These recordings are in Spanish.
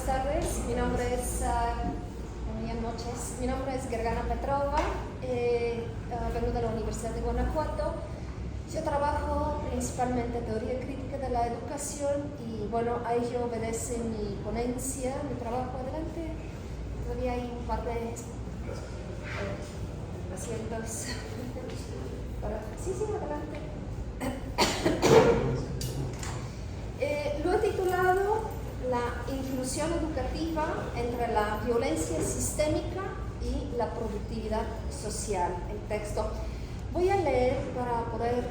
buenas tardes. Buenas noches. Mi nombre es Gergana Petrova. Vengo de la Universidad de Guanajuato. Yo trabajo principalmente en teoría crítica de la educación y bueno, a ello obedece mi ponencia, mi trabajo. Adelante. Todavía hay un par de asientos. Sí, adelante. Lo he titulado La inclusión educativa entre la violencia sistémica y la productividad social. El texto. Voy a leer para poder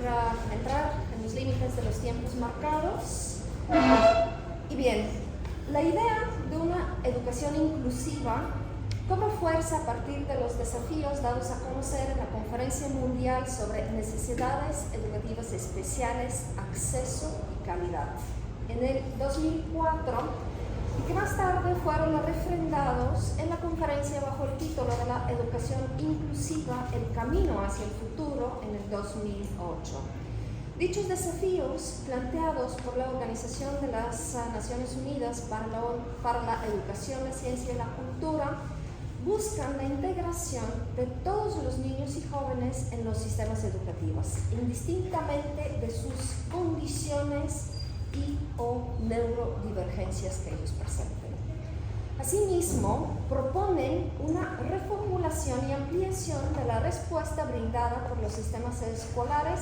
entrar en los límites de los tiempos marcados. Y bien, la idea de una educación inclusiva cobra fuerza a partir de los desafíos dados a conocer en la Conferencia Mundial sobre Necesidades Educativas Especiales, Acceso y Calidad, en el 2004, y que más tarde fueron refrendados en la conferencia bajo el título de la Educación Inclusiva, el camino hacia el futuro, en el 2008. Dichos desafíos, planteados por la Organización de las Naciones Unidas para la Educación, la Ciencia y la Cultura, buscan la integración de todos los niños y jóvenes en los sistemas educativos, indistintamente de sus condiciones y o neurodivergencias que ellos presenten. Asimismo, proponen una reformulación y ampliación de la respuesta brindada por los sistemas escolares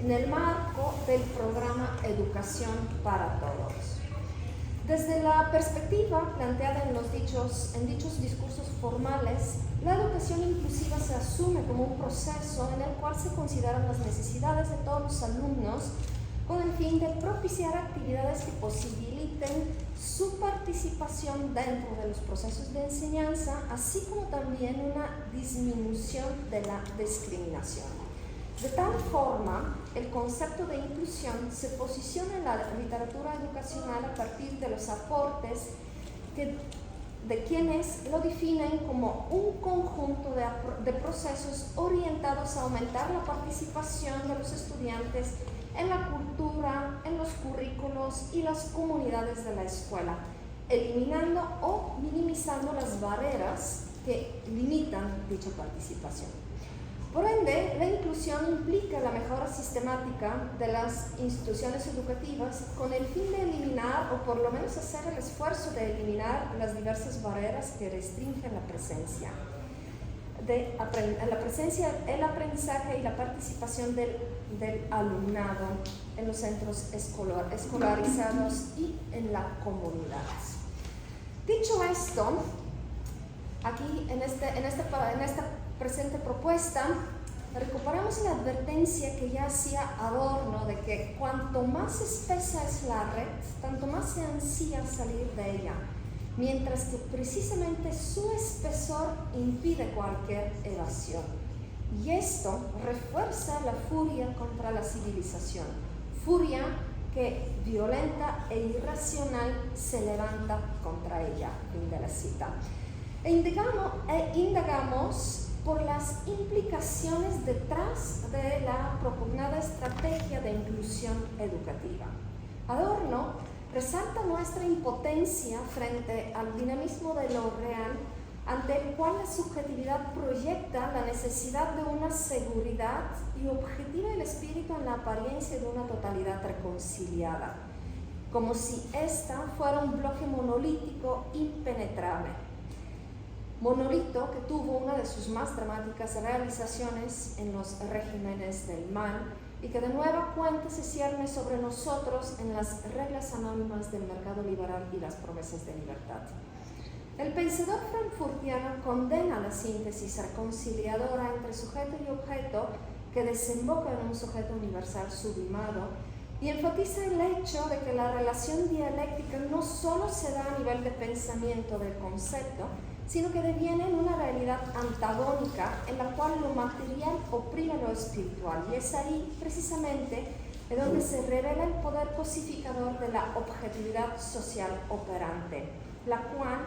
en el marco del programa Educación para Todos. Desde la perspectiva planteada en dichos discursos formales, la educación inclusiva se asume como un proceso en el cual se consideran las necesidades de todos los alumnos con el fin de propiciar actividades que posibiliten su participación dentro de los procesos de enseñanza, así como también una disminución de la discriminación. De tal forma, el concepto de inclusión se posiciona en la literatura educacional a partir de los aportes de quienes lo definen como un conjunto de procesos orientados a aumentar la participación de los estudiantes en la cultura, en los currículos y las comunidades de la escuela, eliminando o minimizando las barreras que limitan dicha participación. Por ende, la inclusión implica la mejora sistemática de las instituciones educativas con el fin de eliminar, o por lo menos hacer el esfuerzo de eliminar, las diversas barreras que restringen la presencia, el aprendizaje y la participación del alumnado en los centros escolarizados y en la comunidad. Dicho esto, aquí en esta presente propuesta, recuperamos la advertencia que ya hacía Adorno de que cuanto más espesa es la red, tanto más se ansía salir de ella, mientras que precisamente su espesor impide cualquier evasión. Y esto refuerza la furia contra la civilización, furia que violenta e irracional se levanta contra ella. Fin de la cita. Indagamos por las implicaciones detrás de la propugnada estrategia de inclusión educativa. Adorno resalta nuestra impotencia frente al dinamismo de lo real, ante el cual la subjetividad proyecta la necesidad de una seguridad y objetiva el espíritu en la apariencia de una totalidad reconciliada, como si ésta fuera un bloque monolítico impenetrable. Monolito que tuvo una de sus más dramáticas realizaciones en los regímenes del mal y que de nueva cuenta se cierne sobre nosotros en las reglas anónimas del mercado liberal y las promesas de libertad. El pensador frankfurtiano condena la síntesis reconciliadora entre sujeto y objeto que desemboca en un sujeto universal sublimado y enfatiza el hecho de que la relación dialéctica no solo se da a nivel de pensamiento del concepto, sino que deviene en una realidad antagónica en la cual lo material oprime lo espiritual. Y es ahí, precisamente, de donde se revela el poder cosificador de la objetividad social operante, la cual,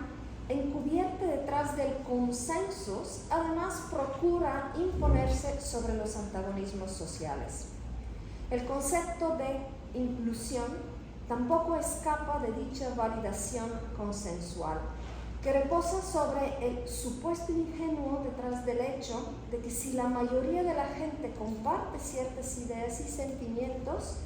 encubierta detrás del consensus, además procura imponerse sobre los antagonismos sociales. El concepto de inclusión tampoco escapa de dicha validación consensual, que reposa sobre el supuesto ingenuo detrás del hecho de que si la mayoría de la gente comparte ciertas ideas y sentimientos,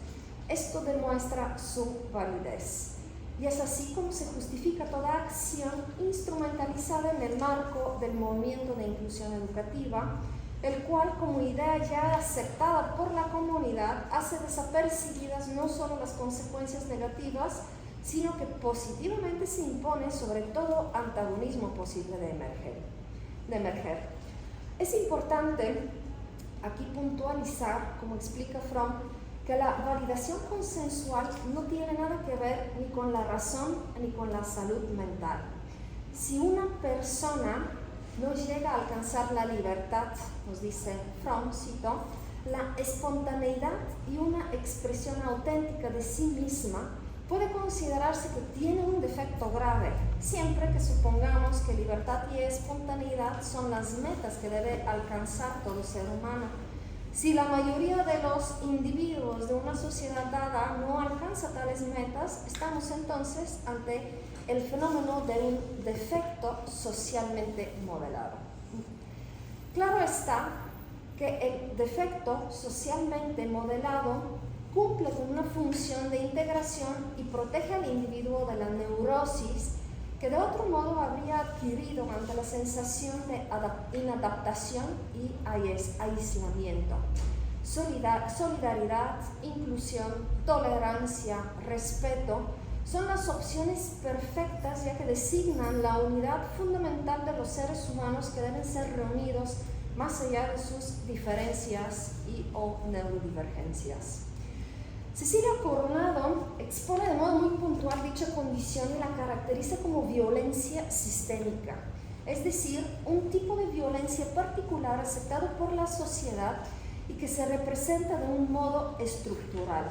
esto demuestra su validez. Y es así como se justifica toda acción instrumentalizada en el marco del movimiento de inclusión educativa, el cual, como idea ya aceptada por la comunidad, hace desapercibidas no solo las consecuencias negativas, sino que positivamente se impone sobre todo antagonismo posible de emerger. Es importante aquí puntualizar, como explica Fromm, que la validación consensual no tiene nada que ver ni con la razón ni con la salud mental. Si una persona no llega a alcanzar la libertad, nos dice Fromm, cito, la espontaneidad y una expresión auténtica de sí misma, puede considerarse que tiene un defecto grave, siempre que supongamos que libertad y espontaneidad son las metas que debe alcanzar todo ser humano. Si la mayoría de los individuos de una sociedad dada no alcanza tales metas, estamos entonces ante el fenómeno de un defecto socialmente modelado. Claro está que el defecto socialmente modelado cumple con una función de integración y protege al individuo de la neurosis que de otro modo habría adquirido ante la sensación de inadaptación y aislamiento. Solidaridad, inclusión, tolerancia, respeto son las opciones perfectas, ya que designan la unidad fundamental de los seres humanos que deben ser reunidos más allá de sus diferencias o neurodivergencias. Cecilia Coronado expone de modo muy puntual dicha condición y la caracteriza como violencia sistémica, es decir, un tipo de violencia particular aceptado por la sociedad y que se representa de un modo estructural.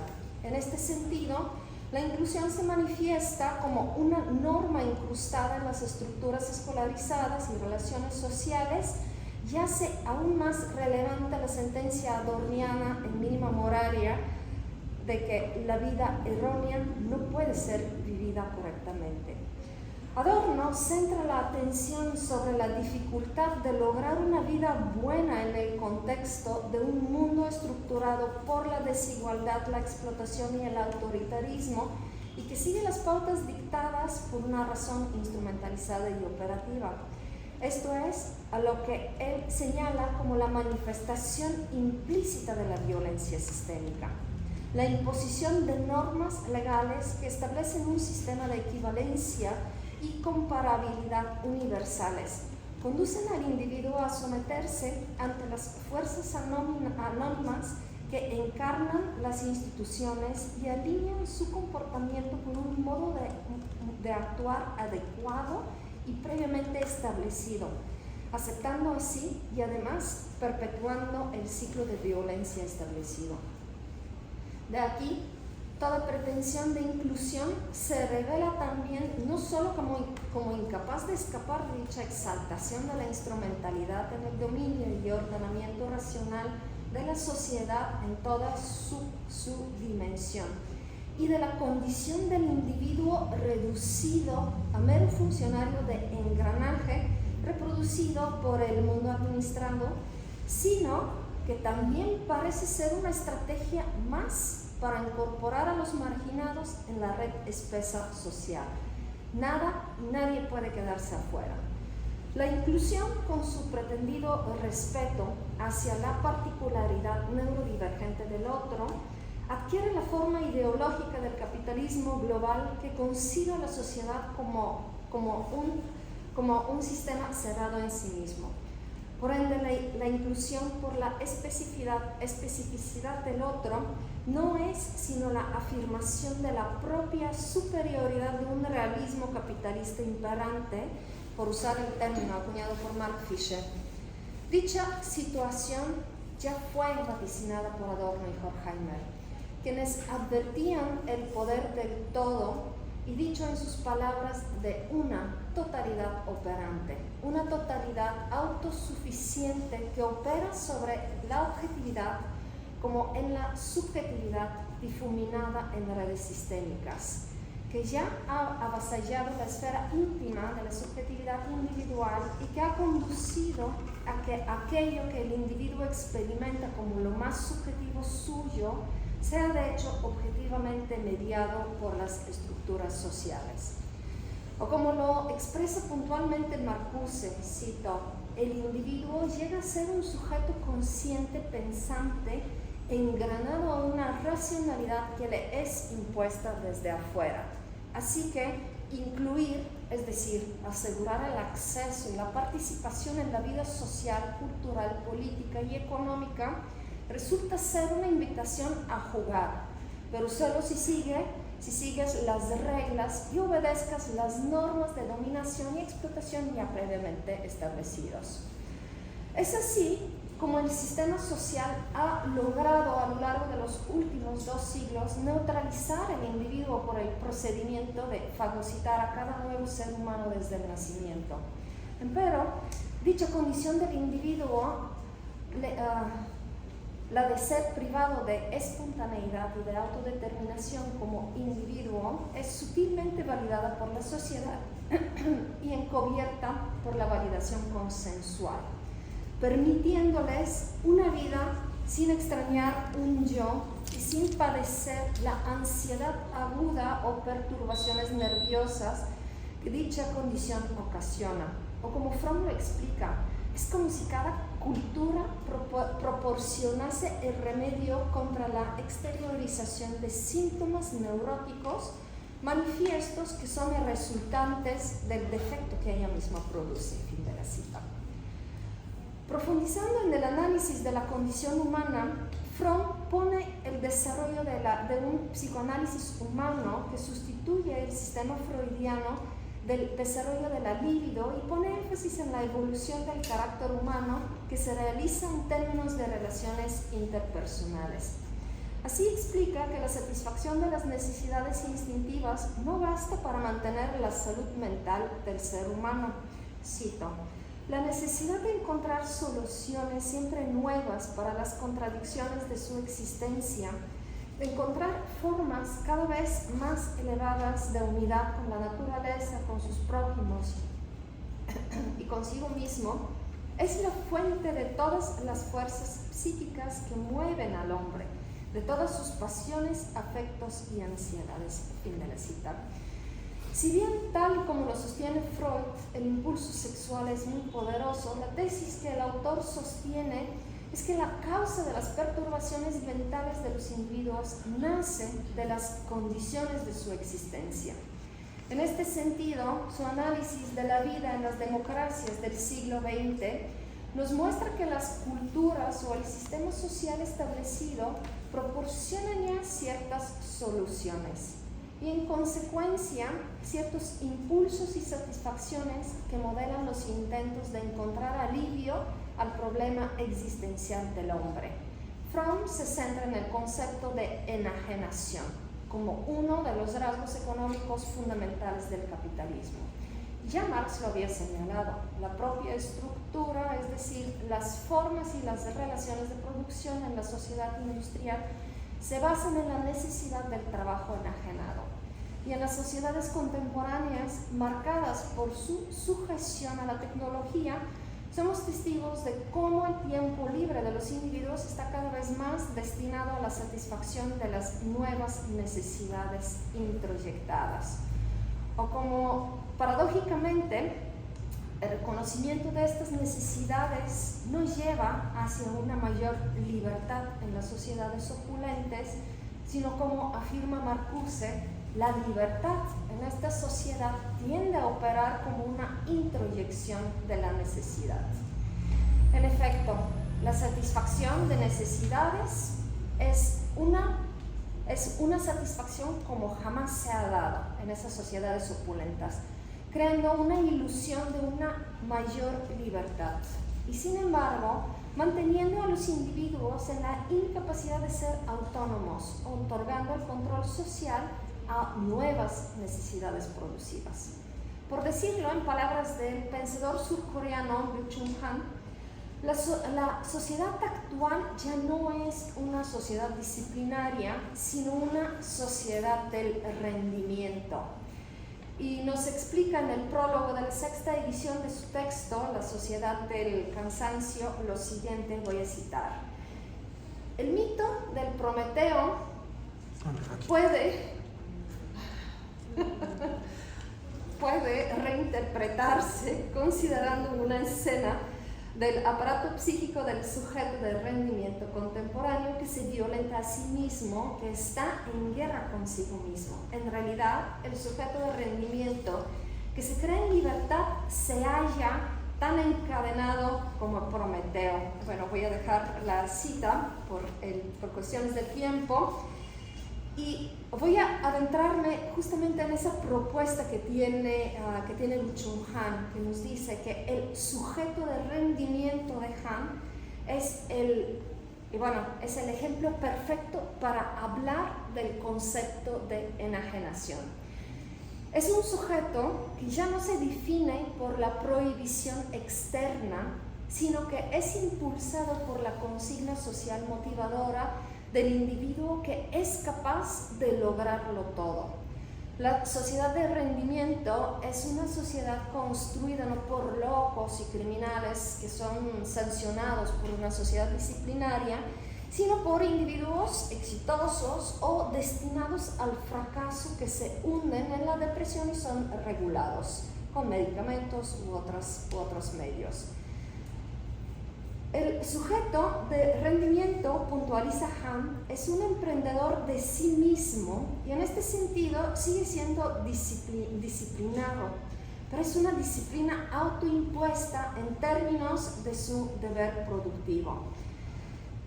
En este sentido, la inclusión se manifiesta como una norma incrustada en las estructuras escolarizadas y relaciones sociales, y hace aún más relevante la sentencia adorniana en Mínima Moraria de que la vida errónea no puede ser vivida correctamente. Adorno centra la atención sobre la dificultad de lograr una vida buena en el contexto de un mundo estructurado por la desigualdad, la explotación y el autoritarismo, y que sigue las pautas dictadas por una razón instrumentalizada y operativa. Esto es a lo que él señala como la manifestación implícita de la violencia sistémica. La imposición de normas legales que establecen un sistema de equivalencia y comparabilidad universales conducen al individuo a someterse ante las fuerzas anónimas que encarnan las instituciones y alinean su comportamiento con un modo de actuar adecuado y previamente establecido, aceptando así y además perpetuando el ciclo de violencia establecido. De aquí, toda pretensión de inclusión se revela también no solo como incapaz de escapar de dicha exaltación de la instrumentalidad en el dominio y ordenamiento racional de la sociedad en toda su dimensión, y de la condición del individuo reducido a mero funcionario de engranaje reproducido por el mundo administrado, sino que también parece ser una estrategia más para incorporar a los marginados en la red espesa social. Nada y nadie puede quedarse afuera. La inclusión, con su pretendido respeto hacia la particularidad neurodivergente del otro, adquiere la forma ideológica del capitalismo global que concibe a la sociedad como un sistema cerrado en sí mismo. Por ende, la inclusión por la especificidad del otro no es sino la afirmación de la propia superioridad de un realismo capitalista imperante, por usar el término acuñado por Mark Fisher. Dicha situación ya fue vaticinada por Adorno y Horkheimer, quienes advertían el poder del todo y, dicho en sus palabras, de una totalidad operante, una totalidad autosuficiente que opera sobre la objetividad como en la subjetividad difuminada en redes sistémicas, que ya ha avasallado la esfera íntima de la subjetividad individual y que ha conducido a que aquello que el individuo experimenta como lo más subjetivo suyo sea de hecho objetivamente mediado por las estructuras sociales. O como lo expresa puntualmente Marcuse, cito, el individuo llega a ser un sujeto consciente, pensante, engranado a una racionalidad que le es impuesta desde afuera. Así que incluir, es decir, asegurar el acceso y la participación en la vida social, cultural, política y económica resulta ser una invitación a jugar, pero solo si sigues las reglas y obedezcas las normas de dominación y explotación ya previamente establecidos. Es así como el sistema social ha logrado a lo largo de los últimos 2 siglos neutralizar al individuo por el procedimiento de fagocitar a cada nuevo ser humano desde el nacimiento. Empero, dicha condición del individuo, la de ser privado de espontaneidad y de autodeterminación como individuo, es sutilmente validada por la sociedad y encubierta por la validación consensual, permitiéndoles una vida sin extrañar un yo y sin padecer la ansiedad aguda o perturbaciones nerviosas que dicha condición ocasiona. O como Fromm lo explica, es como si cada cultura proporcionase el remedio contra la exteriorización de síntomas neuróticos manifiestos que son resultantes del defecto que ella misma produce. Fin de la cita. Profundizando en el análisis de la condición humana, Fromm pone el desarrollo de un psicoanálisis humano que sustituye el sistema freudiano del desarrollo de la libido y pone énfasis en la evolución del carácter humano que se realiza en términos de relaciones interpersonales. Así explica que la satisfacción de las necesidades instintivas no basta para mantener la salud mental del ser humano. Cito, la necesidad de encontrar soluciones siempre nuevas para las contradicciones de su existencia, de encontrar formas cada vez más elevadas de unidad con la naturaleza, con sus prójimos y consigo mismo, es la fuente de todas las fuerzas psíquicas que mueven al hombre, de todas sus pasiones, afectos y ansiedades. Fin de la cita. Si bien, tal como lo sostiene Freud, el impulso sexual es muy poderoso, la tesis que el autor sostiene es que la causa de las perturbaciones mentales de los individuos nace de las condiciones de su existencia. En este sentido, su análisis de la vida en las democracias del siglo XX nos muestra que las culturas o el sistema social establecido proporcionan ya ciertas soluciones y, en consecuencia, ciertos impulsos y satisfacciones que modelan los intentos de encontrar alivio al problema existencial del hombre. Fromm se centra en el concepto de enajenación como uno de los rasgos económicos fundamentales del capitalismo. Ya Marx lo había señalado, la propia estructura, es decir, las formas y las relaciones de producción en la sociedad industrial se basan en la necesidad del trabajo enajenado. Y en las sociedades contemporáneas, marcadas por su sujeción a la tecnología, somos testigos de cómo el tiempo libre de los individuos está cada vez más destinado a la satisfacción de las nuevas necesidades introyectadas. O como, paradójicamente, el reconocimiento de estas necesidades nos lleva hacia una mayor libertad en las sociedades opulentes, sino como afirma Marcuse, la libertad en esta sociedad tiende a operar como una introyección de la necesidad. En efecto, la satisfacción de necesidades es una satisfacción como jamás se ha dado en esas sociedades opulentas, creando una ilusión de una mayor libertad y, sin embargo, manteniendo a los individuos en la incapacidad de ser autónomos, otorgando el control social a nuevas necesidades productivas. Por decirlo en palabras del pensador surcoreano Byung-Chul Han, La sociedad actual ya no es una sociedad disciplinaria, sino una sociedad del rendimiento. Y nos explica en el prólogo de la 6ª edición de su texto, La sociedad del cansancio, lo siguiente, voy a citar. El mito del Prometeo puede reinterpretarse considerando una escena del aparato psíquico del sujeto de rendimiento contemporáneo que se violenta a sí mismo, que está en guerra consigo mismo. En realidad, el sujeto de rendimiento que se cree en libertad se halla tan encadenado como Prometeo. Bueno, voy a dejar la cita por cuestiones de tiempo y voy a adentrarme justamente en esa propuesta que tiene Lu Chung Han, que nos dice que el sujeto de rendimiento de Han es el ejemplo perfecto para hablar del concepto de enajenación. Es un sujeto que ya no se define por la prohibición externa, sino que es impulsado por la consigna social motivadora del individuo que es capaz de lograrlo todo. La sociedad de rendimiento es una sociedad construida no por locos y criminales que son sancionados por una sociedad disciplinaria, sino por individuos exitosos o destinados al fracaso que se hunden en la depresión y son regulados con medicamentos u otros medios. El sujeto de rendimiento, puntualiza Han, es un emprendedor de sí mismo y en este sentido sigue siendo disciplinado, pero es una disciplina autoimpuesta en términos de su deber productivo.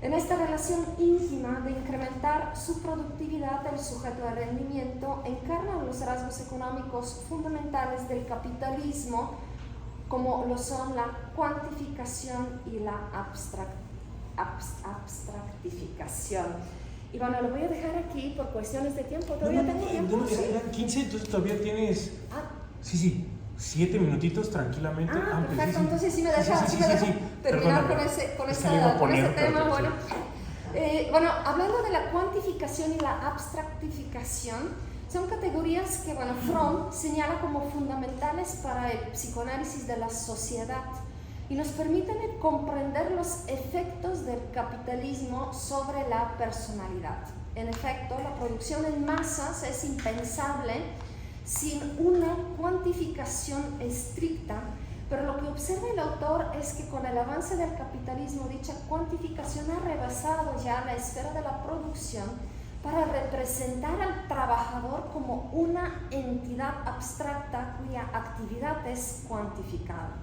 En esta relación íntima de incrementar su productividad, el sujeto de rendimiento encarna los rasgos económicos fundamentales del capitalismo, como lo son la cuantificación y la abstractificación. Y bueno, lo voy a dejar aquí por cuestiones de tiempo. ¿Todavía tengo tiempo? No, eran 15, entonces todavía tienes... Sí, 7 minutitos tranquilamente. Perfecto, sí. Entonces sí me deja terminar con ese tema. Bueno, hablando de la cuantificación y la abstractificación, son categorías que Fromm señala como fundamentales para el psicoanálisis de la sociedad y nos permiten comprender los efectos del capitalismo sobre la personalidad. En efecto, la producción en masas es impensable sin una cuantificación estricta, pero lo que observa el autor es que con el avance del capitalismo dicha cuantificación ha rebasado ya la esfera de la producción para representar al trabajador como una entidad abstracta cuya actividad es cuantificada.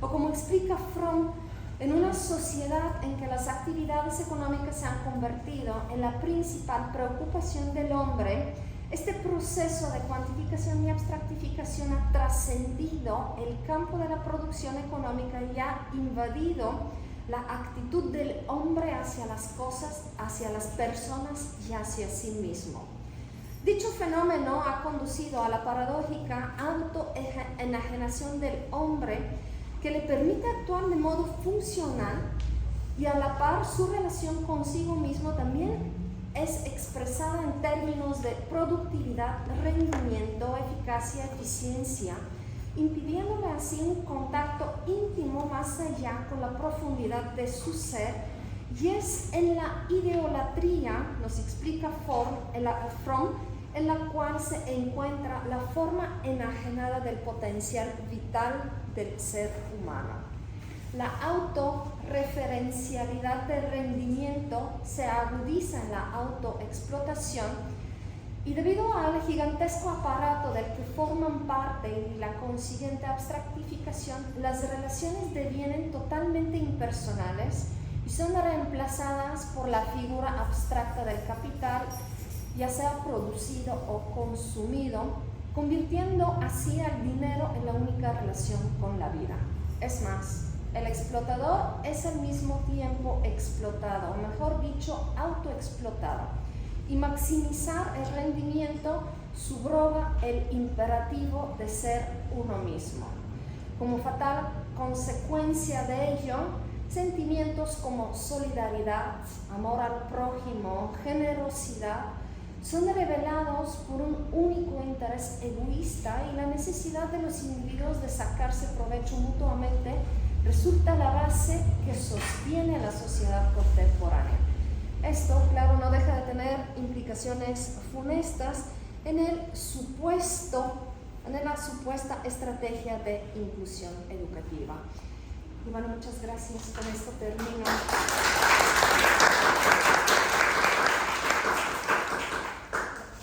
O como explica Fromm, en una sociedad en que las actividades económicas se han convertido en la principal preocupación del hombre, este proceso de cuantificación y abstractificación ha trascendido el campo de la producción económica y ha invadido la actitud del hombre hacia las cosas, hacia las personas y hacia sí mismo. Dicho fenómeno ha conducido a la paradójica autoenajenación del hombre que le permite actuar de modo funcional y a la par su relación consigo mismo también es expresada en términos de productividad, rendimiento, eficacia, eficiencia, impidiéndole así un contacto íntimo más allá con la profundidad de su ser, y es en la ideolatría, nos explica Fromm, en la cual se encuentra la forma enajenada del potencial vital del ser humano. La autorreferencialidad del rendimiento se agudiza en la autoexplotación y debido al gigantesco aparato del que forman parte y la consiguiente abstractificación, las relaciones devienen totalmente impersonales y son reemplazadas por la figura abstracta del capital, ya sea producido o consumido, convirtiendo así al dinero en la única relación con la vida. Es más, el explotador es al mismo tiempo explotado, o mejor dicho, autoexplotado. Y maximizar el rendimiento subroga el imperativo de ser uno mismo. Como fatal consecuencia de ello, Sentimientos como solidaridad, amor al prójimo, generosidad, son revelados por un único interés egoísta, y la necesidad de los individuos de sacarse provecho mutuamente resulta la base que sostiene a la sociedad contemporánea. Esto, claro, no deja de tener implicaciones funestas en la supuesta estrategia de inclusión educativa. Y bueno, muchas gracias. Con esto termino.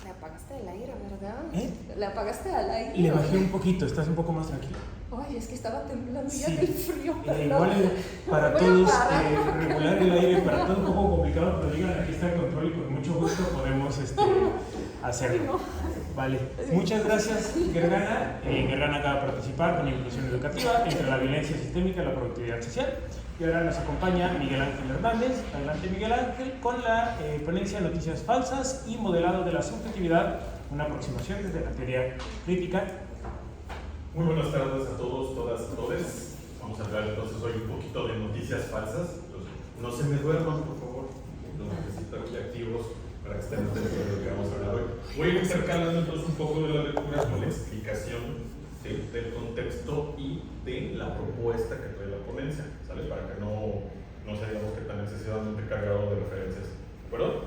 Le apagaste el aire, ¿verdad? Le apagaste el aire. Le bajé un poquito, estás un poco más tranquilo. Ay, es que estaba temblando ya Sí. del frío. Igual para todos, regular el aire para todos es un poco complicado, pero digan, aquí está el control y con mucho gusto podemos hacerlo. Vale, muchas gracias, Gergana. Gergana acaba de participar con la inclusión educativa entre la violencia sistémica y la productividad social. Y ahora nos acompaña Miguel Ángel Hernández. Adelante, Miguel Ángel, con la ponencia Noticias Falsas y Modelado de la Subjetividad, una aproximación desde la teoría crítica. Muy buenas tardes a todos, todas, todes. Vamos a hablar entonces hoy un poquito de noticias falsas. No se me duerman, por favor. Los necesito aquí activos para que estén atentos de lo que vamos a hablar hoy. Voy a ir intercalando entonces un poco de la lectura con la explicación del contexto y de la propuesta que trae la ponencia, ¿sale? Para que no sea, digamos, que tan excesivamente cargado de referencias, ¿de acuerdo?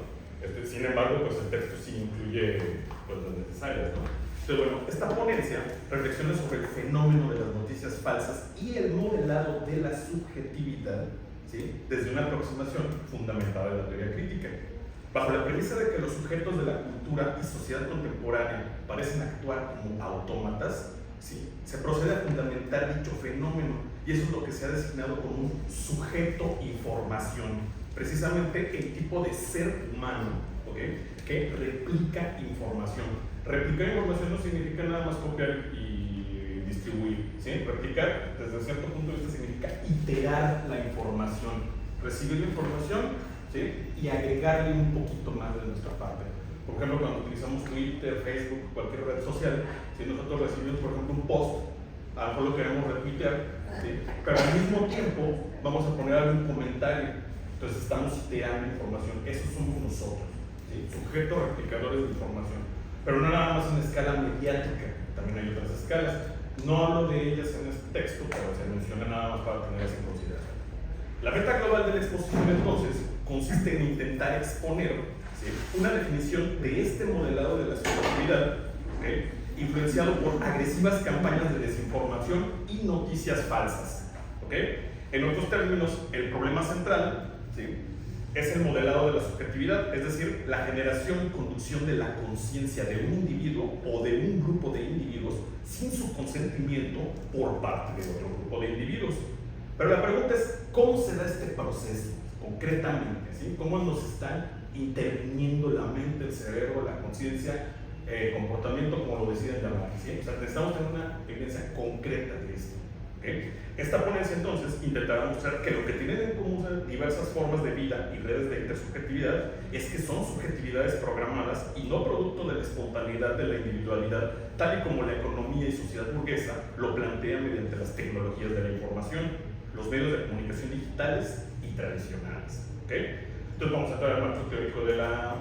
Sin embargo, pues el texto sí incluye pues, las necesarias, ¿no? Entonces, bueno, esta ponencia reflexiona sobre el fenómeno de las noticias falsas y el modelado de la subjetividad, ¿sí? Desde una aproximación fundamentada en la teoría crítica. Bajo la premisa de que los sujetos de la cultura y sociedad contemporánea parecen actuar como autómatas, ¿sí? Se procede a fundamentar dicho fenómeno, y eso es lo que se ha designado como un sujeto información, precisamente el tipo de ser humano, ¿okay? Que replica información. Replicar información no significa nada más copiar y distribuir, ¿sí? Replicar, desde cierto punto de vista, significa iterar la información, recibir la información, ¿sí? Y agregarle un poquito más de nuestra parte. Por ejemplo, cuando utilizamos Twitter, Facebook, cualquier red social, si nosotros recibimos, por ejemplo, un post, a lo mejor lo queremos retuitear, ¿sí? Pero al mismo tiempo vamos a poner algún comentario, entonces estamos iterando información. Esos somos nosotros, ¿sí? Sujetos replicadores de información. Pero no nada más en escala mediática, también hay otras escalas. No hablo de ellas en este texto, pero se menciona nada más para tenerlas en consideración. La meta global de la exposición, entonces, consiste en intentar exponer, ¿sí? Una definición de este modelado de la subjetividad, ¿okay? Influenciado por agresivas campañas de desinformación y noticias falsas, ¿okay? En otros términos, el problema central, ¿sí? Es el modelado de la subjetividad, es decir, la generación y conducción de la conciencia de un individuo o de un grupo de individuos sin su consentimiento por parte de otro grupo de individuos. Pero la pregunta es, ¿cómo se da este proceso concretamente? ¿Sí? ¿Cómo nos están interviniendo la mente, el cerebro, la conciencia, comportamiento, como lo deciden llamar? ¿Sí? O sea, necesitamos tener una evidencia concreta de esto. ¿Okay? Esta ponencia entonces intentará mostrar que lo que tienen en común diversas formas de vida y redes de intersubjetividad es que son subjetividades programadas y no producto de la espontaneidad de la individualidad, tal y como la economía y sociedad burguesa lo plantea mediante las tecnologías de la información, los medios de comunicación digitales y tradicionales. ¿Okay? Entonces vamos a traer el marco teórico de la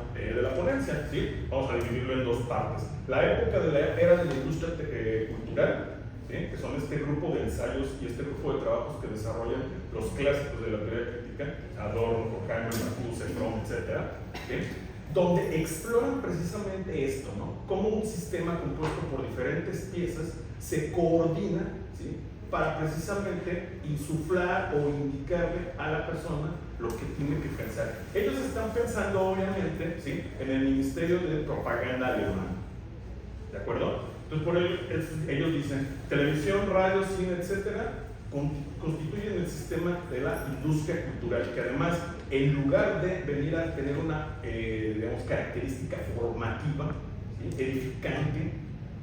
ponencia, ¿sí? Vamos a dividirlo en dos partes. La época de la era de la industria cultural, ¿sí? Que son este grupo de ensayos y este grupo de trabajos que desarrollan los clásicos de la teoría crítica, Adorno, Horkheimer, Marcuse, Fromm, etc., ¿sí? Donde exploran precisamente esto, ¿no? Cómo un sistema compuesto por diferentes piezas se coordina, ¿sí? Para precisamente insuflar o indicarle a la persona lo que tiene que pensar. Ellos están pensando, obviamente, ¿sí? En el Ministerio de Propaganda alemán, ¿de acuerdo? Entonces, por ellos dicen, televisión, radio, cine, etcétera, constituyen el sistema de la industria cultural, que además, en lugar de venir a tener una, digamos, característica formativa, ¿sí? Edificante,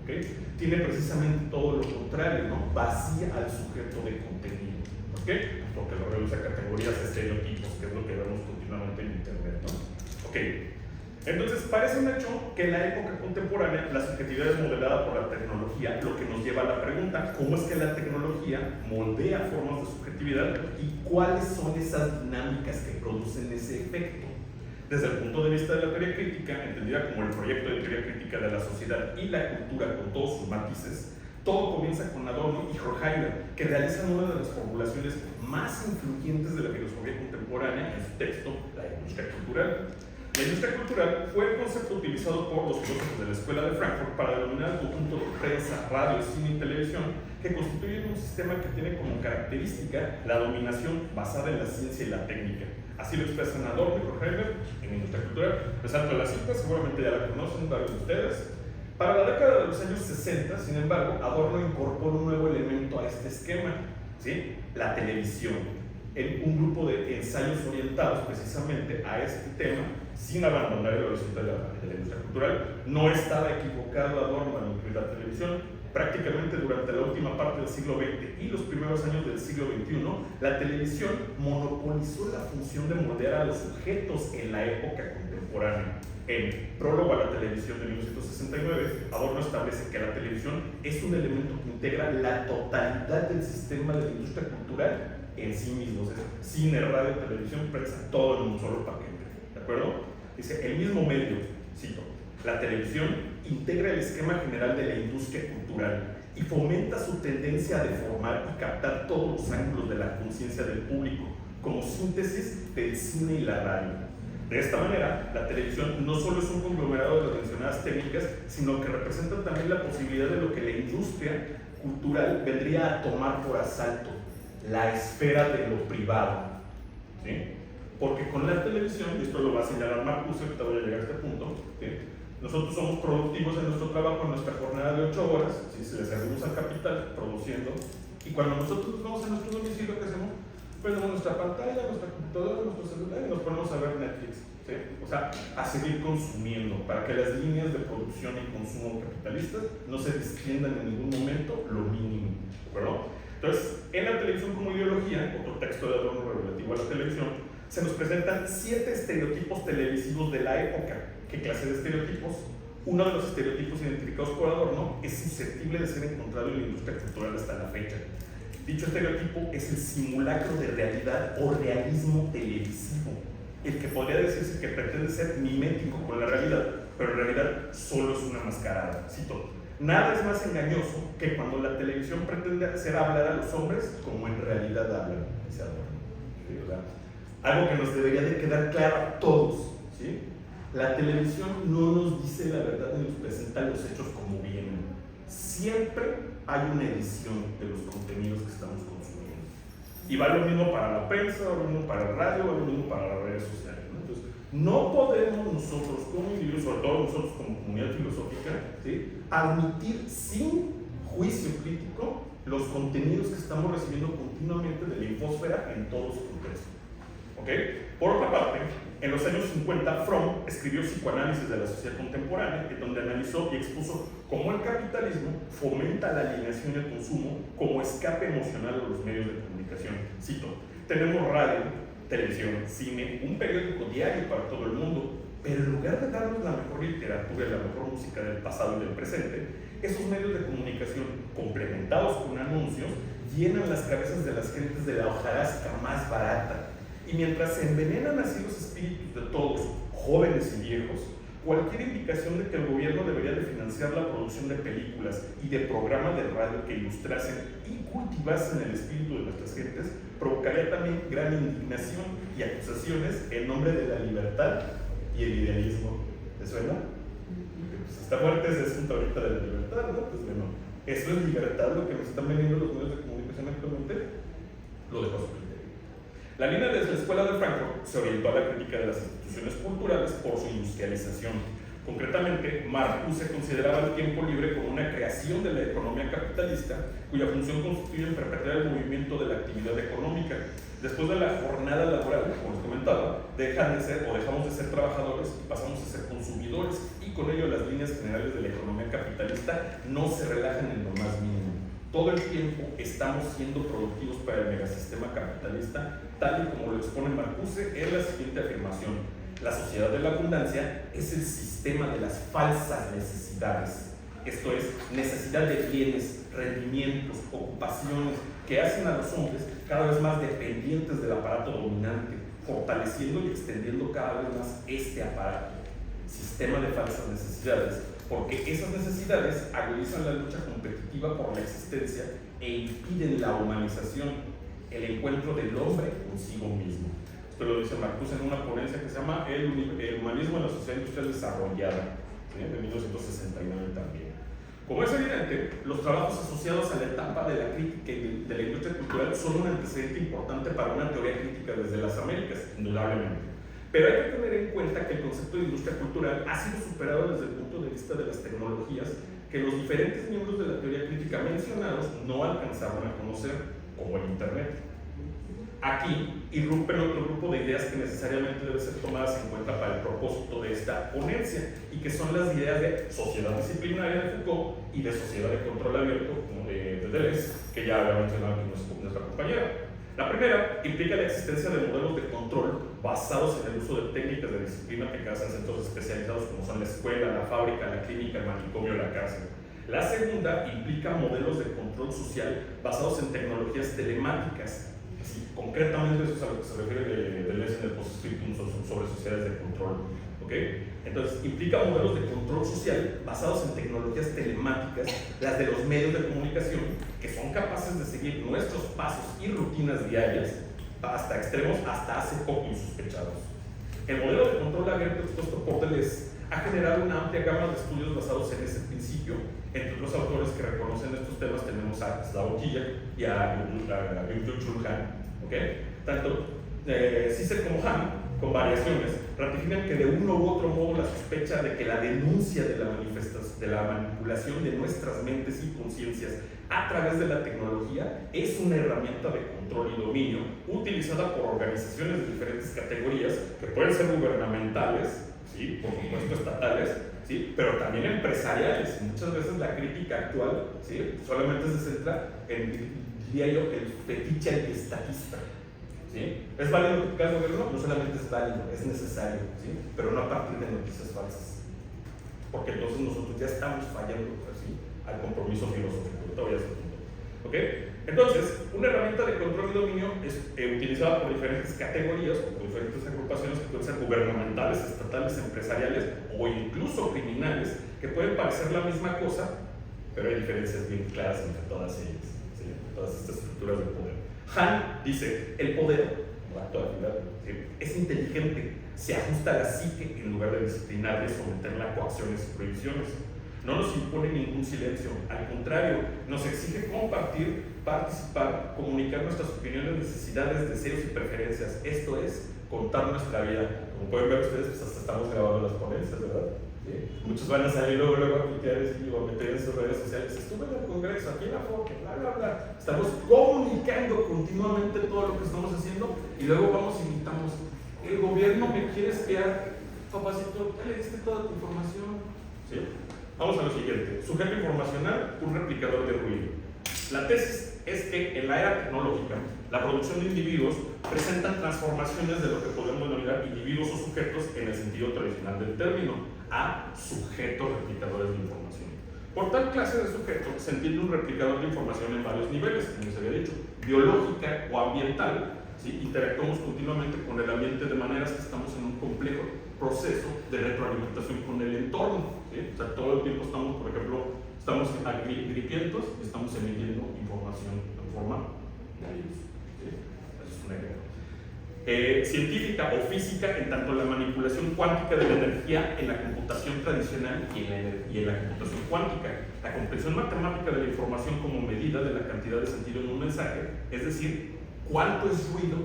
¿okay? Tiene precisamente todo lo contrario, ¿no? Vacía al sujeto de contenido. ¿Por qué? Porque lo reduce a categorías, estereotipos, que es lo que vemos continuamente en internet, ¿no? Ok. Entonces, parece un hecho que en la época contemporánea la subjetividad es modelada por la tecnología, lo que nos lleva a la pregunta: ¿cómo es que la tecnología moldea formas de subjetividad y cuáles son esas dinámicas que producen ese efecto? Desde el punto de vista de la teoría crítica, entendida como el proyecto de teoría crítica de la sociedad y la cultura con todos sus matices, todo comienza con Adorno y Horkheimer, que realizan una de las formulaciones más influyentes de la filosofía contemporánea en su texto, La industria cultural. La industria cultural fue el concepto utilizado por los filósofos de la Escuela de Frankfurt para denominar el conjunto de prensa, radio, cine y televisión que constituyen un sistema que tiene como característica la dominación basada en la ciencia y la técnica. Así lo expresan Adorno y Horkheimer en la industria cultural. Resalto la cita, seguramente ya la conocen varios de ustedes. Para la década de los años 60, sin embargo, Adorno incorpora un nuevo elemento a este esquema, ¿sí? La televisión, en un grupo de ensayos orientados precisamente a este tema, sin abandonar el horizonte de la industria cultural. No estaba equivocado Adorno al incluir la televisión. Prácticamente durante la última parte del siglo XX y los primeros años del siglo XXI, la televisión monopolizó la función de moldear a los sujetos en la época contemporánea. En Prólogo a la televisión de 1969, Adorno establece que la televisión es un elemento que integra la totalidad del sistema de la industria cultural en sí mismo. Es cine, radio, televisión, prensa, todo en un solo paquete. ¿De acuerdo? Dice, el mismo medio, cito, la televisión integra el esquema general de la industria cultural y fomenta su tendencia a deformar y captar todos los ángulos de la conciencia del público, como síntesis del cine y la radio. De esta manera, la televisión no solo es un conglomerado de las mencionadas técnicas, sino que representa también la posibilidad de lo que la industria cultural vendría a tomar por asalto, la esfera de lo privado. ¿Sí? Porque con la televisión, y esto lo va a señalar Marcuse, ahorita voy a llegar a este punto, ¿sí? Nosotros somos productivos en nuestro trabajo, en nuestra jornada de 8 horas, si se le servimos al capital, produciendo, y cuando nosotros vamos a nuestro domicilio, ¿qué hacemos? Ponemos nuestra pantalla, nuestra computadora, nuestro celular y nos ponemos a ver Netflix, ¿sí? O sea, a seguir consumiendo, para que las líneas de producción y consumo capitalistas no se desciendan en ningún momento lo mínimo, ¿de acuerdo? Entonces, en la televisión como ideología, otro texto de Adorno relativo a la televisión, se nos presentan 7 estereotipos televisivos de la época. ¿Qué clase de estereotipos? Uno de los estereotipos identificados por Adorno es susceptible de ser encontrado en la industria cultural hasta la fecha. Dicho estereotipo es el simulacro de realidad o realismo televisivo, el que podría decirse que pretende ser mimético con la realidad, pero en realidad solo es una mascarada. Cito: nada es más engañoso que cuando la televisión pretende hacer hablar a los hombres como en realidad hablan, dice Adorno. ¿Sí? O sea, algo que nos debería de quedar claro a todos, ¿sí? La televisión no nos dice la verdad ni nos presenta los hechos como vienen. Siempre hay una edición de los contenidos que estamos consumiendo. Y va lo mismo para la prensa, va lo mismo para el radio, va lo mismo para las redes sociales, ¿no? Entonces, no podemos nosotros como individuos, sobre todo nosotros como comunidad filosófica, ¿sí?, admitir sin juicio crítico los contenidos que estamos recibiendo continuamente de la infósfera en todo su contexto. ¿Okay? Por otra parte, en los años 50, Fromm escribió Psicoanálisis de la sociedad contemporánea, en donde analizó y expuso cómo el capitalismo fomenta la alienación y el consumo como escape emocional de los medios de comunicación. Cito: tenemos radio, televisión, cine, un periódico diario para todo el mundo, pero en lugar de darnos la mejor literatura y la mejor música del pasado y del presente, esos medios de comunicación, complementados con anuncios, llenan las cabezas de las gentes de la hojarasca más barata. Y mientras se envenenan así los espíritus de todos, jóvenes y viejos, cualquier indicación de que el gobierno debería de financiar la producción de películas y de programas de radio que ilustrasen y cultivasen el espíritu de nuestras gentes, provocaría también gran indignación y acusaciones en nombre de la libertad y el idealismo. ¿Te suena? Pues está fuerte ese asunto ahorita de la libertad, ¿no? Pues bueno, ¿eso es libertad lo que nos están vendiendo los medios de comunicación actualmente? Lo dejo a su criterio. La línea desde la Escuela de Frankfurt se orientó a la crítica de las instituciones culturales por su industrialización. Concretamente, Marcuse consideraba el tiempo libre como una creación de la economía capitalista, cuya función constituye en perpetrar el movimiento de la actividad económica. Después de la jornada laboral, como les comentaba, dejamos de ser trabajadores y pasamos a ser consumidores, y con ello las líneas generales de la economía capitalista no se relajan en lo más mínimo. Todo el tiempo estamos siendo productivos para el megasistema capitalista, tal y como lo expone Marcuse en la siguiente afirmación: la sociedad de la abundancia es el sistema de las falsas necesidades. Esto es, necesidad de bienes, rendimientos, ocupaciones que hacen a los hombres cada vez más dependientes del aparato dominante, fortaleciendo y extendiendo cada vez más este aparato. Sistema de falsas necesidades, porque esas necesidades agudizan la lucha competitiva por la existencia e impiden la humanización, el encuentro del hombre consigo mismo. Esto lo dice Marcuse en una ponencia que se llama El humanismo en la sociedad industrial desarrollada, ¿sí? De 1969 también. Como es evidente, los trabajos asociados a la etapa de la crítica y de la industria cultural son un antecedente importante para una teoría crítica desde las Américas, indudablemente. Pero hay que tener en cuenta que el concepto de industria cultural ha sido superado desde el punto de vista de las tecnologías que los diferentes miembros de la teoría crítica mencionados no alcanzaron a conocer, como el Internet. Aquí irrumpen otro grupo de ideas que necesariamente deben ser tomadas en cuenta para el propósito de esta ponencia, y que son las ideas de sociedad disciplinaria de Foucault y de sociedad de control abierto de Deleuze, que ya había mencionado aquí nuestra compañera. La primera implica la existencia de modelos de control basados en el uso de técnicas de disciplina aplicadas en centros especializados como son la escuela, la fábrica, la clínica, el manicomio o la cárcel. La segunda implica modelos de control social basados en tecnologías telemáticas. Concretamente eso es a lo que se refiere Deleuze en el postscriptum sobre sociedades de control. ¿Okay? Entonces, implica modelos de control social basados en tecnologías telemáticas, las de los medios de comunicación, que son capaces de seguir nuestros pasos y rutinas diarias hasta extremos hasta hace poco insospechados. El modelo de control abierto expuesto por Deleuze ha generado una amplia gama de estudios basados en ese principio. Entre los autores que reconocen estos temas tenemos a Slavoj Žižek y a Byung-Chul Han. ¿Okay? Tanto Zizek como Han, con variaciones, ratifican que de uno u otro modo la sospecha de que la denuncia de la manipulación de nuestras mentes y conciencias a través de la tecnología es una herramienta de control y dominio utilizada por organizaciones de diferentes categorías que pueden ser gubernamentales, ¿sí? Por supuesto estatales, ¿sí? Pero también empresariales. Muchas veces la crítica actual, ¿sí? Solamente se centra en, diría yo, el fetiche antiestatista. ¿Sí? ¿Es válido criticar al gobierno? No solamente es válido, es necesario, ¿sí? Pero no a partir de noticias falsas, porque entonces nosotros ya estamos fallando, ¿sí? Al compromiso filosófico. Todavía es un punto. ¿Okay? Entonces, una herramienta de control y dominio es utilizada por diferentes categorías o por diferentes agrupaciones que pueden ser gubernamentales, estatales, empresariales o incluso criminales, que pueden parecer la misma cosa, pero hay diferencias bien claras entre todas ellas, ¿sí? Todas estas estructuras de poder. Han dice, el poder, ¿sí? Es inteligente, se ajusta a la psique en lugar de disciplinarla y someterla a coacciones y prohibiciones. No nos impone ningún silencio, al contrario, nos exige compartir, participar, comunicar nuestras opiniones, necesidades, deseos y preferencias. Esto es, contar nuestra vida. Como pueden ver ustedes, pues hasta estamos grabando las ponencias, ¿verdad? ¿Sí? Muchos van a salir luego a tuitear y a meter en sus redes sociales. Estuve en el Congreso, aquí en la foto, bla, bla, bla. Estamos comunicando continuamente todo lo que estamos haciendo y luego vamos y invitamos. El gobierno me quiere espiar, papacito, ya le diste toda tu información. ¿Sí? Vamos a lo siguiente. Sujeto informacional, un replicador de ruido. La tesis es que en la era tecnológica, la producción de individuos presentan transformaciones de lo que podemos denominar individuos o sujetos en el sentido tradicional del término, a sujetos replicadores de información. Por tal clase de sujeto se entiende un replicador de información en varios niveles, como se había dicho, biológica o ambiental. ¿Sí? Interactuamos continuamente con el ambiente de maneras que estamos en un complejo proceso de retroalimentación con el entorno. ¿Sí? O sea, todo el tiempo estamos, por ejemplo, estamos gripientos y estamos emitiendo información en forma de virus. ¿Sí? Eso es un ejemplo. Científica o física, en tanto la manipulación cuántica de la energía en la computación tradicional y en la computación cuántica. La comprensión matemática de la información como medida de la cantidad de sentido en un mensaje, es decir, cuánto es ruido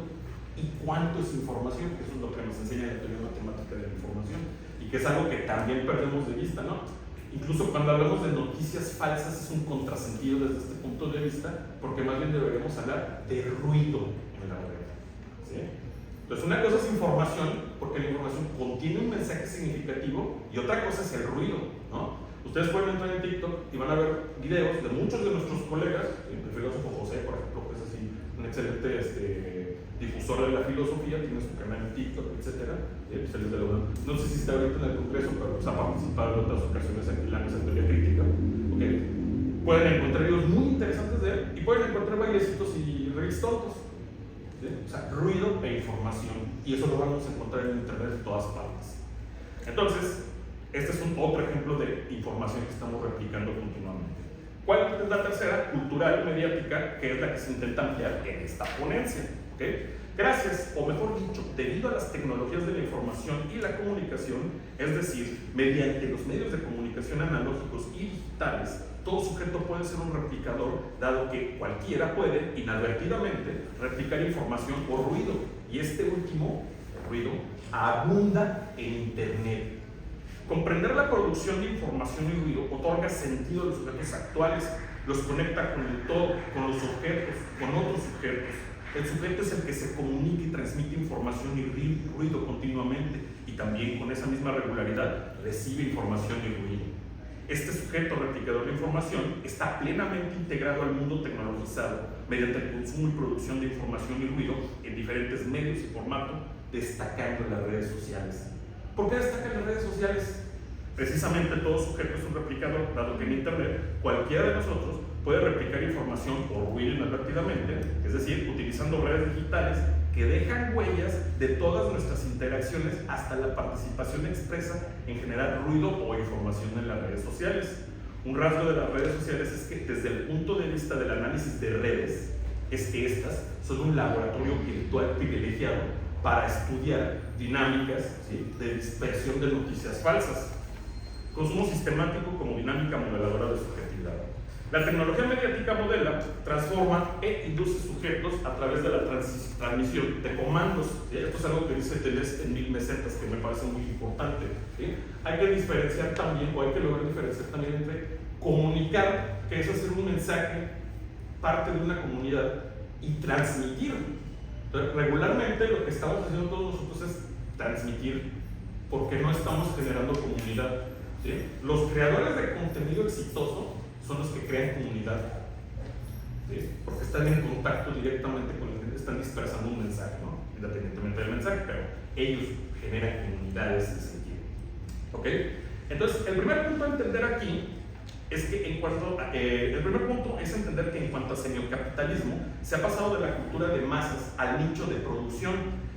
y cuánto es información, que eso es lo que nos enseña la teoría matemática de la información, y que es algo que también perdemos de vista, ¿no? Incluso cuando hablamos de noticias falsas es un contrasentido desde este punto de vista, porque más bien deberíamos hablar de ruido en la red, ¿sí? Entonces una cosa es información, porque la información contiene un mensaje significativo, y otra cosa es el ruido, ¿no? Ustedes pueden entrar en TikTok y van a ver videos de muchos de nuestros colegas, el filósofo José, por ejemplo, que es así, excelente difusor de la filosofía, tiene su canal en TikTok, etc. No sé si está ahorita en el Congreso, pero pues, ha participado en otras ocasiones en la mesa de teoría crítica. ¿Okay? Pueden encontrar videos muy interesantes de él y pueden encontrar bailecitos y reels tontos. ¿Sí? O sea, ruido e información. Y eso lo vamos a encontrar en internet en todas partes. Entonces, este es otro ejemplo de información que estamos replicando continuamente. ¿Cuál es la tercera? Cultural mediática, que es la que se intenta ampliar en esta ponencia. ¿Okay? Gracias, o mejor dicho, debido a las tecnologías de la información y la comunicación, es decir, mediante los medios de comunicación analógicos y digitales, todo sujeto puede ser un replicador, dado que cualquiera puede, inadvertidamente, replicar información o ruido. Y este último, el ruido, abunda en Internet. Comprender la producción de información y ruido otorga sentido a los sujetos actuales, los conecta con el todo, con los objetos, con otros sujetos. El sujeto es el que se comunica y transmite información y ruido continuamente, y también con esa misma regularidad recibe información y ruido. Este sujeto replicador de información está plenamente integrado al mundo tecnologizado mediante el consumo y producción de información y ruido en diferentes medios y formatos, destacando en las redes sociales. ¿Por qué destacan las redes sociales? Precisamente todo sujeto es un replicador, dado que en Internet cualquiera de nosotros puede replicar información o ruido inadvertidamente, es decir, utilizando redes digitales que dejan huellas de todas nuestras interacciones hasta la participación expresa en generar ruido o información en las redes sociales. Un rasgo de las redes sociales es que desde el punto de vista del análisis de redes, es que estas son un laboratorio virtual privilegiado para estudiar dinámicas, ¿sí?, de dispersión de noticias falsas. Consumo sistemático como dinámica modeladora de subjetividad. La tecnología mediática modela, transforma e induce sujetos a través de la transmisión de comandos. ¿Sí? Esto es algo que dice Deleuze en 1000 mesetas, que me parece muy importante. ¿Sí? Hay que diferenciar también, o hay que lograr diferenciar también entre comunicar, que es hacer un mensaje parte de una comunidad, y transmitir. Entonces, regularmente lo que estamos haciendo todos nosotros es transmitir, porque no estamos generando comunidad. ¿Sí? Los creadores de contenido exitoso son los que crean comunidad, ¿sí? Porque están en contacto directamente con el que están dispersando un mensaje, ¿no? Independientemente del mensaje, pero ellos generan comunidades en ese sentido. ¿Ok? Entonces, el primer punto a entender aquí es que el primer punto es entender que en cuanto a semiocapitalismo se ha pasado de la cultura de masas al nicho de producción.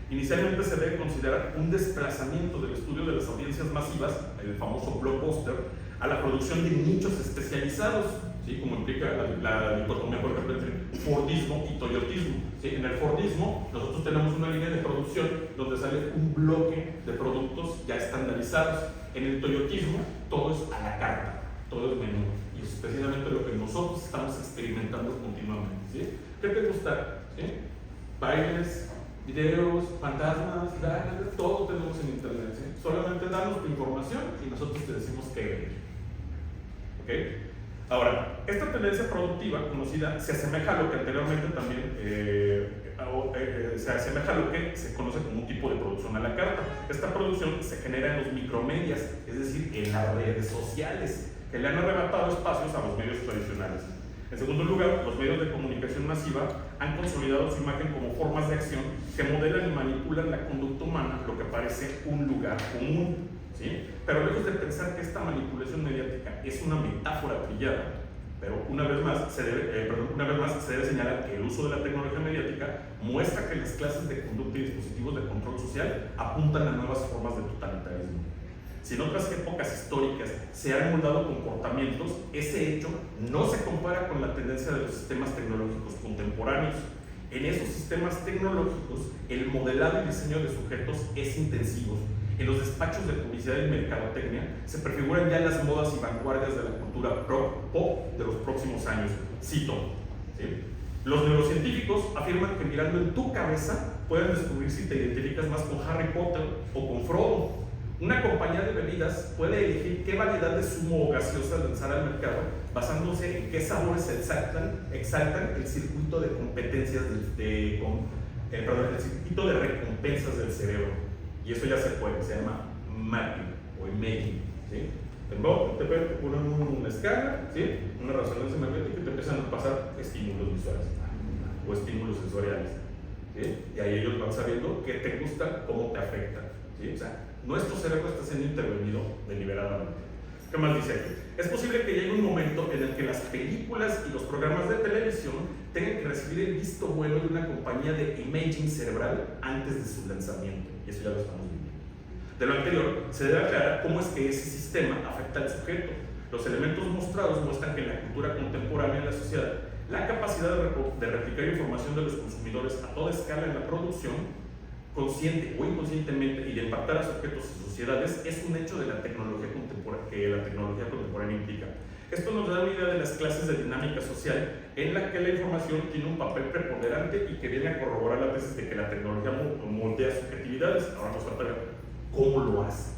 Inicialmente se debe considerar un desplazamiento del estudio de las audiencias masivas, el famoso blockbuster, a la producción de nichos especializados, ¿sí? Como implica la dicotomía, por ejemplo, entre Fordismo y Toyotismo. ¿Sí? En el Fordismo nosotros tenemos una línea de producción donde sale un bloque de productos ya estandarizados. En el Toyotismo todo es a la carta, todo es menú, y es precisamente lo que nosotros estamos experimentando continuamente. ¿Sí? ¿Qué te gusta? ¿Sí? Bailes, videos, fantasmas, todo tenemos en internet. ¿Sí? Solamente danos tu información y nosotros te decimos qué ver. ¿Okay? Ahora, esta tendencia productiva conocida se asemeja a lo que anteriormente también se asemeja a lo que se conoce como un tipo de producción a la carta. Esta producción se genera en los micromedias, es decir, en las redes sociales, que le han arrebatado espacios a los medios tradicionales. En segundo lugar, los medios de comunicación masiva han consolidado su imagen como formas de acción que modelan y manipulan la conducta humana, lo que parece un lugar común. ¿Sí? Pero lejos de pensar que esta manipulación mediática es una metáfora trillada, pero una vez más se debe señalar que el uso de la tecnología mediática muestra que las clases de conducta y dispositivos de control social apuntan a nuevas formas de totalitarismo. Si en otras épocas históricas se han moldado comportamientos, ese hecho no se compara con la tendencia de los sistemas tecnológicos contemporáneos. En esos sistemas tecnológicos, el modelado y diseño de sujetos es intensivo. En los despachos de publicidad y mercadotecnia se prefiguran ya las modas y vanguardias de la cultura pop de los próximos años. Cito, ¿sí? Los neurocientíficos afirman que mirando en tu cabeza pueden descubrir si te identificas más con Harry Potter o con Frodo. Una compañía de bebidas puede elegir qué variedad de zumo o gaseosa lanzar al mercado basándose en qué sabores exaltan el circuito de competencias el circuito de recompensas del cerebro. Y eso ya se puede, se llama mapping o imaging. ¿Sí? Te ponen una escala, ¿sí? Una resonancia magnética y te empiezan a pasar estímulos visuales. o estímulos sensoriales. ¿Sí? Y ahí ellos van sabiendo qué te gusta, cómo te afecta. ¿Sí? O sea, nuestro cerebro está siendo intervenido deliberadamente. ¿Qué más dice aquí? Es posible que llegue un momento en el que las películas y los programas de televisión tengan que recibir el visto bueno de una compañía de imaging cerebral antes de su lanzamiento. Y eso ya lo estamos viendo. De lo anterior, se debe aclarar cómo es que ese sistema afecta al sujeto. Los elementos mostrados muestran que en la cultura contemporánea de la sociedad, la capacidad de replicar información de los consumidores a toda escala en la producción, consciente o inconscientemente, y de impactar a sujetos y sociedades, es un hecho de la tecnología que la tecnología contemporánea implica. Esto nos da una idea de las clases de dinámica social en la que la información tiene un papel preponderante y que viene a corroborar la tesis de que la tecnología moldea subjetividades. Ahora nos falta ver cómo lo hace.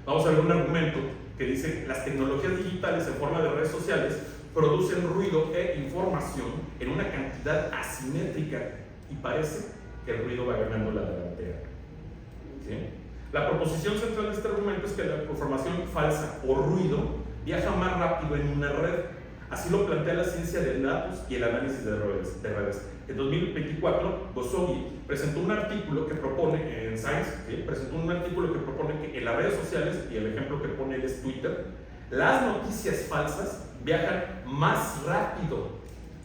Vamos a ver un argumento que dice: las tecnologías digitales en forma de redes sociales producen ruido e información en una cantidad asimétrica y parece que el ruido va ganando la delantera. ¿Sí? La proposición central de este argumento es que la información falsa o ruido viaja más rápido en una red. Así lo plantea la ciencia de datos y el análisis de redes. En 2024, Gosogui presentó un artículo que propone en Science, ¿sí? Presentó un artículo que propone que en las redes sociales, y el ejemplo que pone él es Twitter, las noticias falsas viajan más rápido.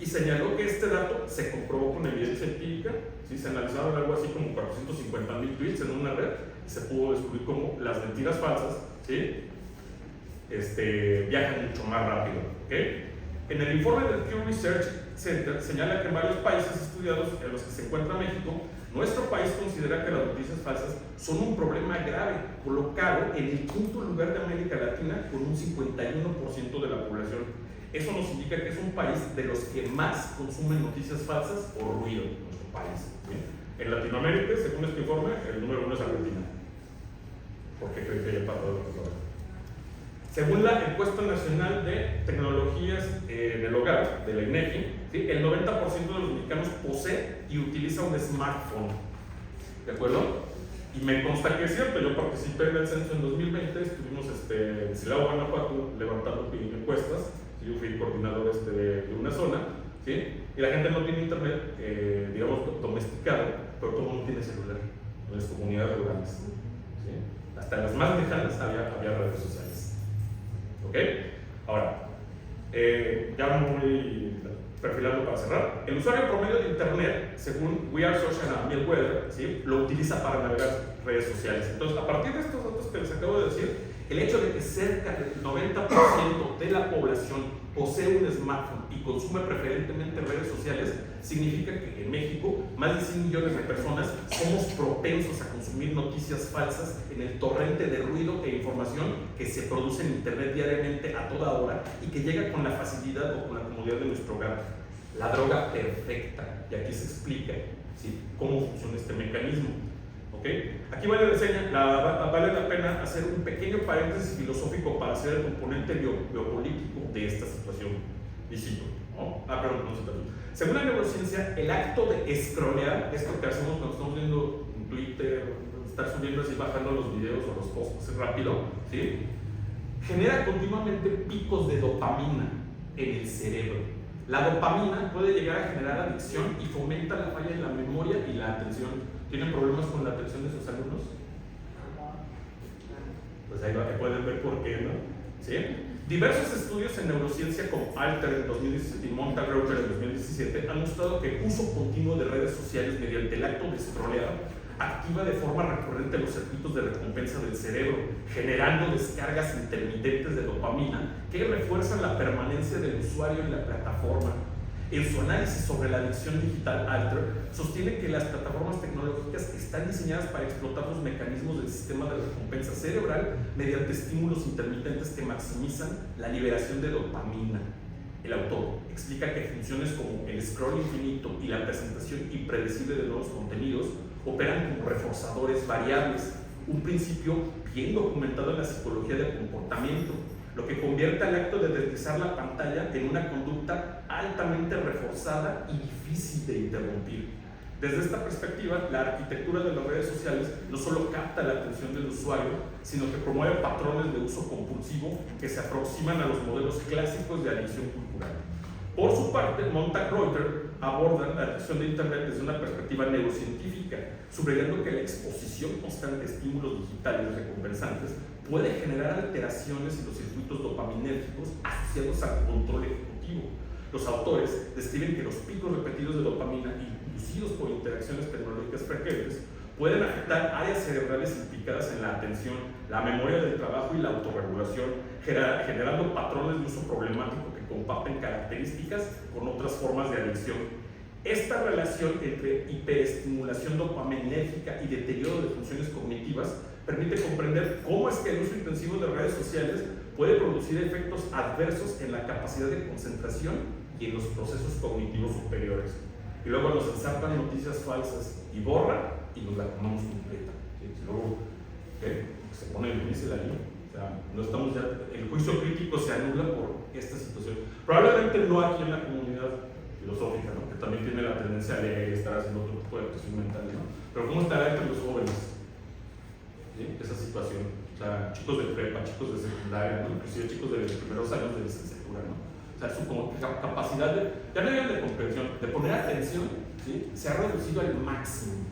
Y señaló que este dato se comprobó con evidencia empírica. ¿Sí? Se analizaron algo así como 450,000 tweets en una red y se pudo descubrir cómo las mentiras falsas, ¿sí? Viajan mucho más rápido. ¿Okay? En el informe del Pew Research Center señala que en varios países estudiados en los que se encuentra México, nuestro país considera que las noticias falsas son un problema grave, colocado en el 5º lugar de América Latina con un 51% de la población. Eso nos indica que es un país de los que más consumen noticias falsas o ruido en nuestro país. ¿Sí? En Latinoamérica, según este informe, el número 1 es Argentina. ¿Por qué creen que haya pasado eso? Según la encuesta nacional de tecnologías del hogar de la INEGI, ¿sí? El 90% de los mexicanos posee y utiliza un smartphone. ¿De acuerdo? Y me consta que es cierto. Yo participé en el censo en 2020, estuvimos en Silao, Guanajuato, levantando encuestas. Yo fui coordinador de una zona, ¿sí? Y la gente no tiene internet, digamos, domesticado, pero todo el mundo tiene celular en las comunidades rurales. ¿Sí? Hasta en las más lejanas había redes sociales. ¿Ok? Ahora, ya muy perfilando para cerrar. El usuario promedio de internet, según We Are Social and Merriweather, ¿sí? Lo utiliza para navegar redes sociales. Entonces, a partir de estos datos que les acabo de decir, el hecho de que cerca del 90% de la población posee un smartphone y consume preferentemente redes sociales, significa que en México más de 100 millones de personas somos propensos a consumir noticias falsas en el torrente de ruido e información que se produce en internet diariamente a toda hora y que llega con la facilidad o con la comodidad de nuestro hogar. La droga perfecta, y aquí se explica, ¿sí?, cómo funciona este mecanismo. ¿Okay? Aquí vale la pena hacer un pequeño paréntesis filosófico para hacer el componente biopolítico de esta situación. Y cito, ¿no? Perdón, no cito. Según la neurociencia, el acto de scrollear, esto que hacemos cuando estamos viendo en Twitter, estar subiendo así, bajando los videos o los posts rápido, ¿sí?, genera continuamente picos de dopamina en el cerebro. La dopamina puede llegar a generar adicción y fomenta la falla en la memoria y la atención. ¿Tienen problemas con la atención de sus alumnos? Pues ahí pueden ver por qué, ¿no? ¿Sí? Diversos estudios en neurociencia como Alter en 2017 y Montague-Reuter en 2017 han mostrado que el uso continuo de redes sociales mediante el acto de scrollear activa de forma recurrente los circuitos de recompensa del cerebro, generando descargas intermitentes de dopamina que refuerzan la permanencia del usuario en la plataforma. En su análisis sobre la adicción digital, Alter sostiene que las plataformas tecnológicas están diseñadas para explotar los mecanismos del sistema de recompensa cerebral mediante estímulos intermitentes que maximizan la liberación de dopamina. El autor explica que funciones como el scroll infinito y la presentación impredecible de nuevos contenidos operan como reforzadores variables, un principio bien documentado en la psicología del comportamiento, lo que convierte al acto de deslizar la pantalla en una conducta altamente reforzada y difícil de interrumpir. Desde esta perspectiva, la arquitectura de las redes sociales no solo capta la atención del usuario, sino que promueve patrones de uso compulsivo que se aproximan a los modelos clásicos de adicción cultural. Por su parte, Montag-Reuter aborda la adicción de Internet desde una perspectiva neurocientífica, subrayando que la exposición constante a estímulos digitales recompensantes puede generar alteraciones en los circuitos dopaminérgicos asociados al control ejecutivo. Los autores describen que los picos repetidos de dopamina inducidos por interacciones tecnológicas frecuentes pueden afectar áreas cerebrales implicadas en la atención, la memoria del trabajo y la autorregulación, generando patrones de uso problemático que comparten características con otras formas de adicción. Esta relación entre hiperestimulación dopaminérgica y deterioro de funciones cognitivas permite comprender cómo es que el uso intensivo de redes sociales puede producir efectos adversos en la capacidad de concentración y en los procesos cognitivos superiores. Y luego nos ensartan noticias falsas y borra y nos la comemos completa. ¿Sí? Luego se pone el juicio la línea. O sea, no estamos ya, el juicio crítico se anula por esta situación. Probablemente no aquí en la comunidad filosófica, ¿no? Que también tiene la tendencia a leer y estar haciendo otro tipo de activación mental, ¿no? Pero ¿cómo estará entre los jóvenes? ¿Sí? Esa situación. O sea, chicos de prepa, chicos de secundaria, ¿no? Inclusive chicos de los primeros años de licenciatura, ¿no? O sea, su capacidad de, ya no digan de comprensión, de poner atención, ¿sí? Se ha reducido al máximo.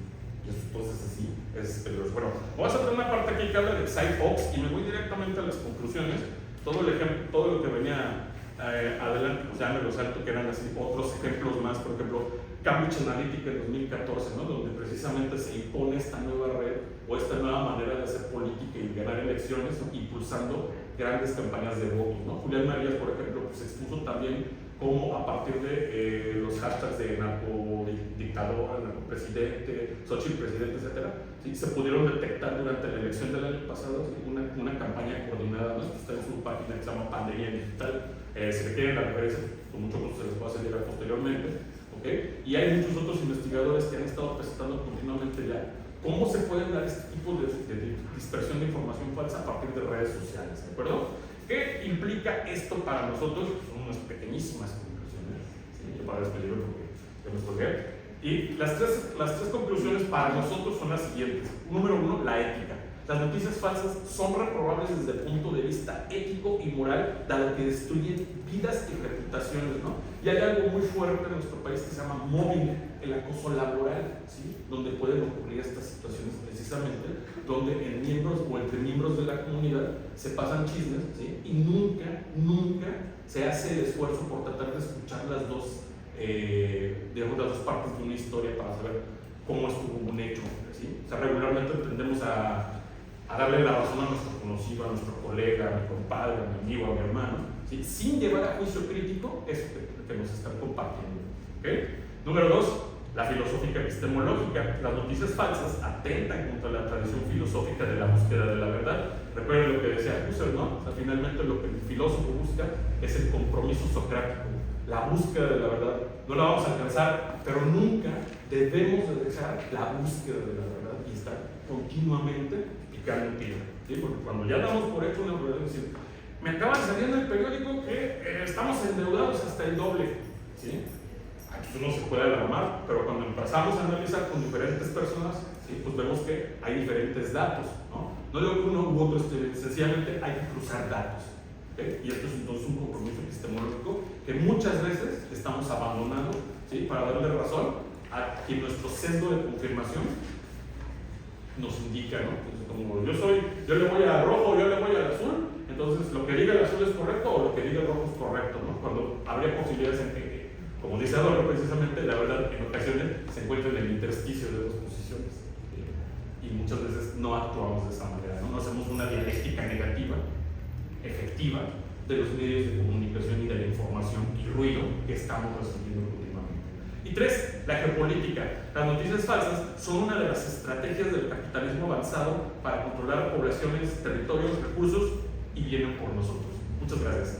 Y eso entonces así es peligroso. Bueno, vamos a tener una parte aquí que habla de Sci-Fox y me voy directamente a las conclusiones. Todo el ejemplo, todo lo que venía adelante, pues ya me lo salto, que eran así otros ejemplos más. Por ejemplo, Cambridge Analytica en 2014, ¿no? Donde precisamente se impone esta nueva red o esta nueva manera de hacer política y ganar elecciones, ¿no? Impulsando grandes campañas de votos, ¿no? Julián Marías, por ejemplo, pues expuso también cómo a partir de los hashtags de narcodictador, narcopresidente, Xochitl presidente, etc., ¿sí? Se pudieron detectar durante la elección del año pasado, ¿sí? una campaña coordinada, ¿no? Está en su página que se llama Pandemia Digital. Si le quieren la referencia, con mucho gusto se les puede hacer llegar posteriormente. ¿Okay? Y hay muchos otros investigadores que han estado presentando continuamente ya cómo se pueden dar este tipo de dispersión de información falsa a partir de redes sociales, ¿de acuerdo? ¿Qué implica esto para nosotros? Son unas pequeñísimas conclusiones, ¿sí? Yo para despedirlo porque ya me colgué. Y las tres conclusiones para nosotros son las siguientes. Número uno, la ética. Las noticias falsas son reprobables desde el punto de vista ético y moral, dado que destruyen vidas y reputaciones, ¿no? Y hay algo muy fuerte en nuestro país que se llama mobbing, el acoso laboral, ¿sí? Donde pueden ocurrir estas situaciones precisamente, donde en miembros o entre miembros de la comunidad se pasan chismes, ¿sí? Y nunca se hace el esfuerzo por tratar de escuchar las dos, digamos, las dos partes de una historia para saber cómo estuvo un hecho, ¿sí? O sea, regularmente tendemos a darle la razón a nuestro conocido, a nuestro colega, a mi compadre, a mi amigo, a mi hermano, ¿sí? Sin llevar a juicio crítico eso que nos están compartiendo. ¿Okay? Número dos, la filosófica epistemológica. Las noticias falsas atentan contra la tradición filosófica de la búsqueda de la verdad. Recuerden lo que decía Husserl, ¿no? O sea, finalmente lo que el filósofo busca es el compromiso socrático, la búsqueda de la verdad. No la vamos a alcanzar, pero nunca debemos de dejar la búsqueda de la verdad y estar continuamente picando en tierra, ¿sí? Porque cuando ya damos por hecho una verdad, decir, me acaba de salir en el periódico que estamos endeudados hasta el doble, ¿sí? Aquí uno se puede alarmar, pero cuando empezamos a analizar con diferentes personas, ¿sí? Pues vemos que hay diferentes datos, ¿no? No digo que uno u otro esté, sencillamente hay que cruzar datos, ¿okay? Y esto es entonces un compromiso epistemológico que muchas veces estamos abandonando, ¿sí? Para darle razón a quien nuestro sesgo de confirmación nos indica, ¿no? Entonces, como yo le voy al rojo, yo le voy al azul, entonces lo que diga el azul es correcto o lo que diga el rojo es correcto, ¿no? Cuando habría posibilidades en que, como dice Adorno, precisamente la verdad en ocasiones se encuentra en el intersticio de dos posiciones, y muchas veces no actuamos de esa manera, ¿no? No hacemos una dialéctica negativa, efectiva, de los medios de comunicación y de la información y ruido que estamos recibiendo continuamente. Y tres, la geopolítica. Las noticias falsas son una de las estrategias del capitalismo avanzado para controlar poblaciones, territorios, recursos y vienen por nosotros. Muchas gracias.